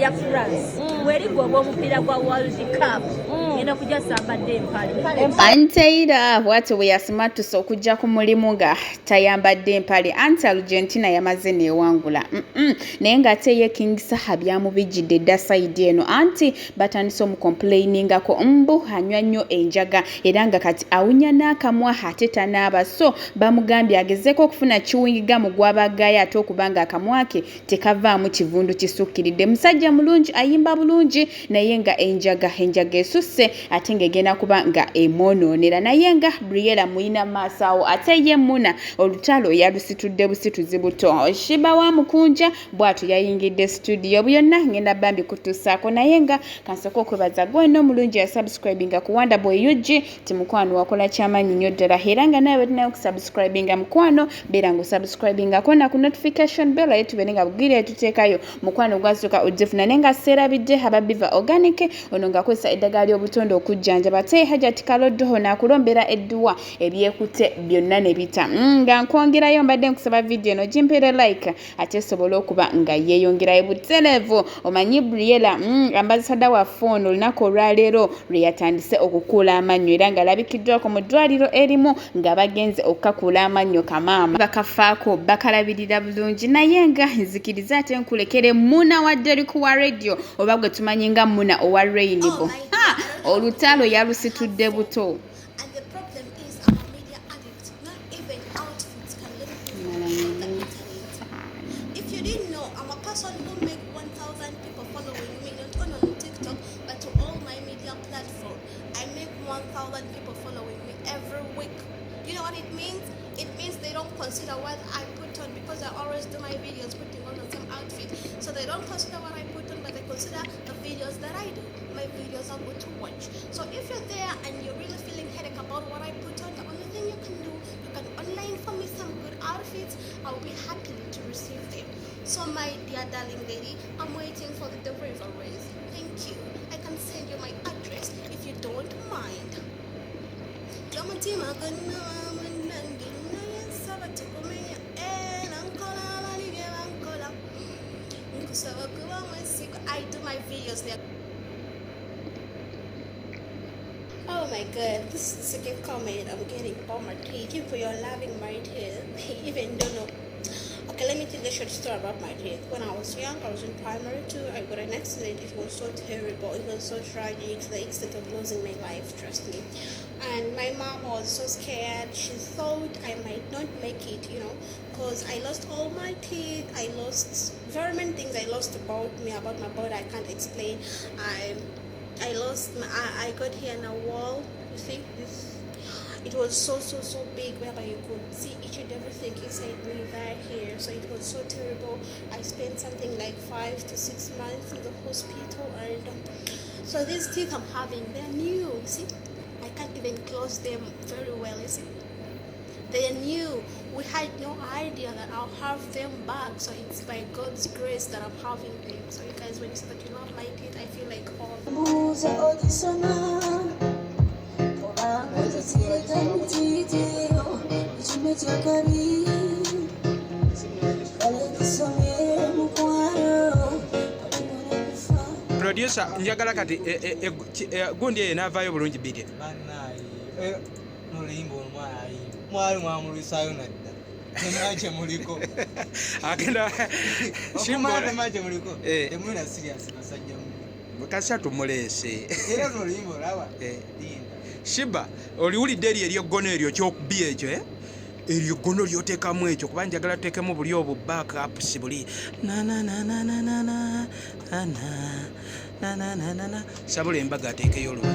ya France weligwa omupira gwa World Cup ngenda kujja sambadde empale Anteira bw'atyo bwe yasimatusa okujja ku mulimu nga tayambadde empale anti Argentina yamaze neewangula naye ng'ate ye King Saha byamubijjidde dda sayidi eno anti batandise omukomplainingako mbu anywa nnyo enjaga era nga kati awunya n'akamwa ate tanaaba so bamugambye agezeeko okufuna kiwingigamu gw'abagaya ate okubanga akamwa ke tekavaamu kivundu kisukkiridde musajja mulungi ayimba bulungi naye nga enjaga esusse ate ng'egenda kuba nga emwonoonera naye nga Briella muyina maaso awo ate ye Muna olutalo yalusitudde busituzi buto Shiba wa mukunja bw'atyo yayingidde studio byonna ngenda bambi kutuusaako naye nga kansooka okwebaza gweno omulungi ya subscribinga ku Wanda Boy UG timukwano wakola kyamaanyi nnyo ddala era nga nawe tulinayo kusubscribinga mukwano beera ng'osubscribingako na ku notification bell aye tubere nga bugire tuteekayo mukwano gwasooka ojjefuna naye nga seerabidde ababiva organic ono ng'akozesa eddagala ly'obutonde okujjanjaba ate Hajati Kaloddoho n'akulombera edduwa ebyekutte byonna ne bita nga nkwongerayo mbadde nkusaba video eno gimpeere like ate sobola okuba nga yeeyongerayo butelevu omanyi Briella ambasada wa phone olunaku olwaleero lwe yatandise okukuula amannyo era nga alabikiddwako mu ddwaliro erimu nga bagenze okukakuula amannyo kamaama bakafaako bakalabirira bulungi naye nga nzikiriza ate nkulekere Muna wa Derrick wa radio oba gwe tumanyi nga Muna owa Rainbow olutalo yalusitudde buto. And the problem is I'm a media addict. Not even outfits can let me know that internet. If you didn't know, I'm a person who make 1,000 people following me, not only on TikTok, but to all my media platforms. I make 1,000 people following me every week. You know what it means? It means they don't consider what I put on because I always do my videos putting on the same outfit. So they don't consider what I put on, but they consider the videos that I do. My videos are good to watch. So if you're there and you're really feeling headache about what I put on, the only thing you can do, you can online for me some good outfits. I'll be happy to receive them. So my dear darling lady, I'm waiting for the deliveries. Thank you. I can send you my address if you don't mind. I do my videos there. Oh my god, this is the second comment I'm getting about my teeth. Thank you for your loving my teeth. I even don't know. Okay, let me tell you a short story about my teeth. When I was young, I was in primary 2. I got an accident. It was so terrible. It was so tragic to the extent of losing my life, trust me. And my mom was so scared. She thought I might not make it, you know, because I lost all my teeth. I lost very many things I lost about me, about my body. I can't explain. I lost my, I got here in a wall. You see this? It was so big whereby you could see each and everything inside me right here. So it was so terrible. I spent something like 5 to 6 months in the hospital, and so these teeth I'm having, they're new. You see, I can't even close them very well. You see, they're new. We had no idea that I'll have them back. So it's by God's grace that I'm having them. So you guys, when you say that you love my teeth, I feel like Producer, njagala kati gundi enavayo bulungi bidye. Nolimbo mwali mwamulusayo nadda. Nemache muliko. Agenda Shimba nemache muliko. Temuna serious basajja mu. Kasa tumulese. Era nolimbo lawa. Shiba oliwulidde eryo ggono eryo ky'okubi ekyo eryo ggono ly'oteekamu ekyo kuba njagala tuteekemu buli obwo backups buli sabula embaga ateekeyo oluba